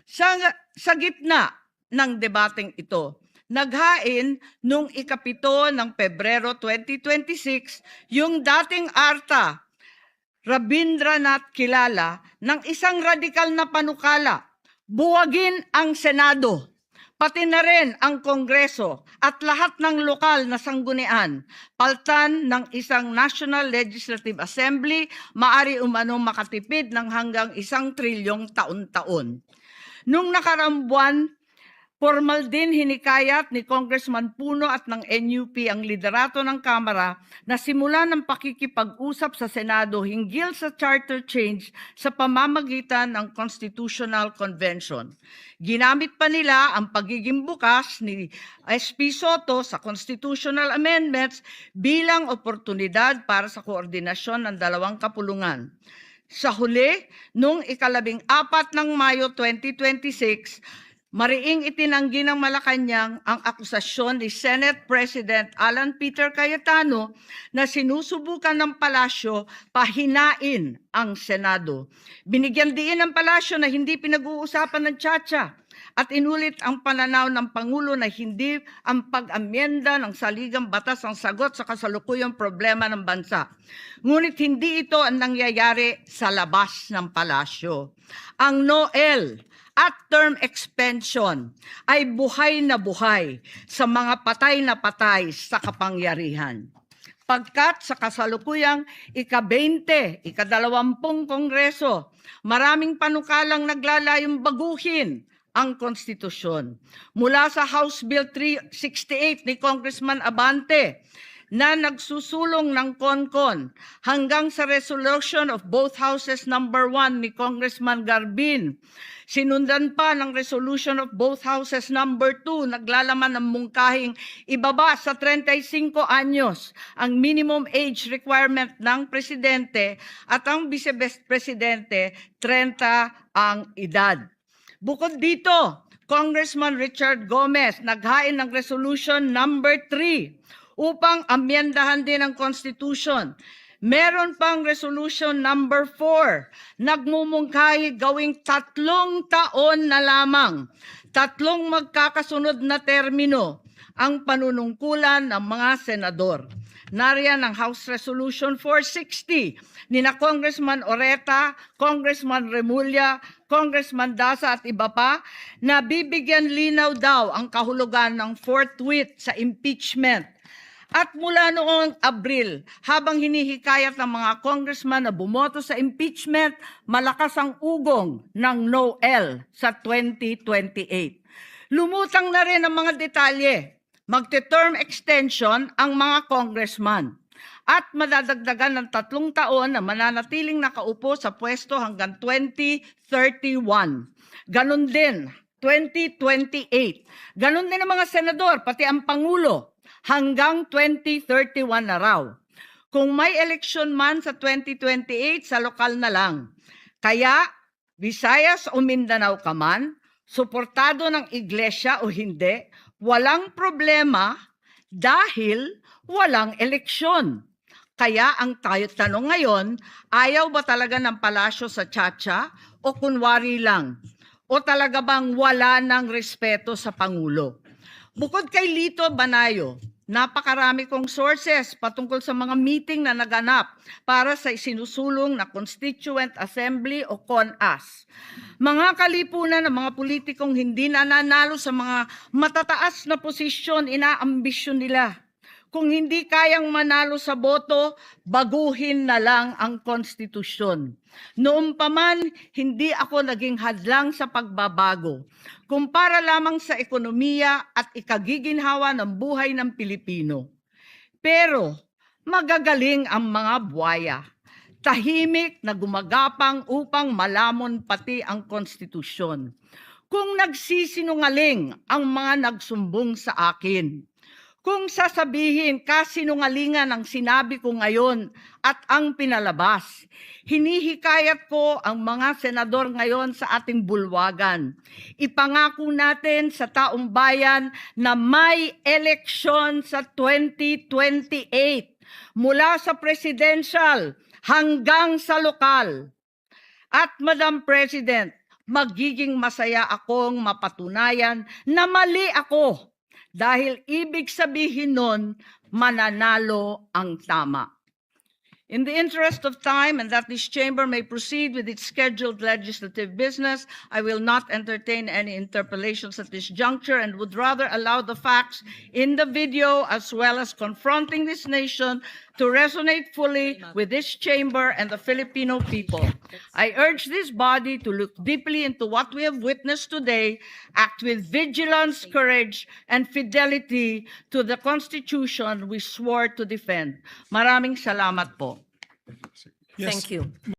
Sa gitna ng debateng ito, naghain nung ikapito ng Pebrero 2026 yung dating ARTA, Rabindranath Kilala, ng isang radikal na panukala, buwagin ang Senado, pati na rin ang Kongreso at lahat ng lokal na sanggunian, paltan ng isang National Legislative Assembly, maari umano makatipid ng hanggang 1 trilyong taon-taon. Nung nakaraang buwan, formal din hinikayat ni Congressman Puno at ng NUP ang liderato ng Kamara na simulan ng pakikipag-usap sa Senado hinggil sa charter change sa pamamagitan ng Constitutional Convention. Ginamit pa nila ang pagiging bukas ni SP Soto sa constitutional amendments bilang oportunidad para sa koordinasyon ng dalawang kapulungan. Sa huli, noong 14 ng Mayo 2026, mariing itinanggi ng Malacanang ang akusasyon ni Senate President Alan Peter Cayetano na sinusubukan ng palasyo pahinain ang Senado. Binigyan diin ng palasyo na hindi pinag-uusapan ng tiyatsa at inulit ang pananaw ng Pangulo na hindi ang pag-amyenda ng saligang batas ang sagot sa kasalukuyang problema ng bansa. Ngunit hindi ito ang nangyayari sa labas ng palasyo. Ang NOEL at term extension ay buhay na buhay sa mga patay na patay sa kapangyarihan. Pagkat sa kasalukuyang ika-20, ika-20 Kongreso, maraming panukalang naglalayong baguhin ang konstitusyon. Mula sa House Bill 368 ni Congressman Abante na nagsusulong ng CONCON hanggang sa resolution of both houses number 1 ni Congressman Garbin. Sinundan pa ng resolution of both houses number 2, naglalaman ng mungkahing ibaba sa 35 anyos ang minimum age requirement ng presidente at ang vice-presidente 30 ang edad. Bukod dito, Congressman Richard Gomez naghain ng resolution number 3 upang amyendahan din ang Constitution. Meron pang resolution number 4, nagmumungkahi gawing 3 taon na lamang, 3 magkakasunod na termino ang panunungkulan ng mga senador. Nariyan ang House Resolution 460 ni na Congressman Oreta, Congressman Remulla, Congressman Dasa at iba pa na bibigyan linaw daw ang kahulugan ng forthwith sa impeachment. At mula noong Abril, habang hinihikayat ng mga congressman na bumoto sa impeachment, malakas ang ugong ng NOEL sa 2028. Lumutang na rin ang mga detalye. Magte-term extension ang mga congressman at madadagdagan ng 3 taon na mananatiling nakaupo sa pwesto hanggang 2031. Ganon din, 2028. Ganon din ang mga senador, pati ang Pangulo, hanggang 2031 na raw. Kung may eleksyon man sa 2028, sa lokal na lang. Kaya, Visayas o Mindanao ka man, suportado ng iglesia o hindi, walang problema dahil walang eleksyon. Kaya ang tanong ngayon, ayaw ba talaga ng palasyo sa tiyatsa o kunwari lang? O talaga bang wala ng respeto sa Pangulo? Bukod kay Lito Banayo, napakarami kong sources patungkol sa mga meeting na naganap para sa isinusulong na Constituent Assembly o CONAS. Mga kalipunan ng mga politikong hindi nananalo sa mga matataas na posisyon, inaambisyon nila. Kung hindi kayang manalo sa boto, baguhin na lang ang konstitusyon. Noon pa man, hindi ako naging hadlang sa pagbabago. Kumpara lamang sa ekonomiya at ikagiginhawa ng buhay ng Pilipino. Pero magagaling ang mga buwaya. Tahimik na gumagapang upang malamon pati ang konstitusyon. Kung nagsisinungaling ang mga nagsumbong sa akin, kung sasabihin kasinungalingan ang sinabi ko ngayon at ang pinalabas, hinihikayat ko ang mga senador ngayon sa ating bulwagan. Ipangako natin sa taong bayan na may eleksyon sa 2028 mula sa presidential hanggang sa lokal. At Madam President, magiging masaya akong mapatunayan na mali ako dahil ibig sabihin nun, mananalo ang tama. In the interest of time and that this chamber may proceed with its scheduled legislative business, I will not entertain any interpellations at this juncture and would rather allow the facts in the video as well as confronting this nation to resonate fully with this chamber and the Filipino people. I urge this body to look deeply into what we have witnessed today, act with vigilance, courage, and fidelity to the Constitution we swore to defend. Maraming salamat po. Yes. Thank you.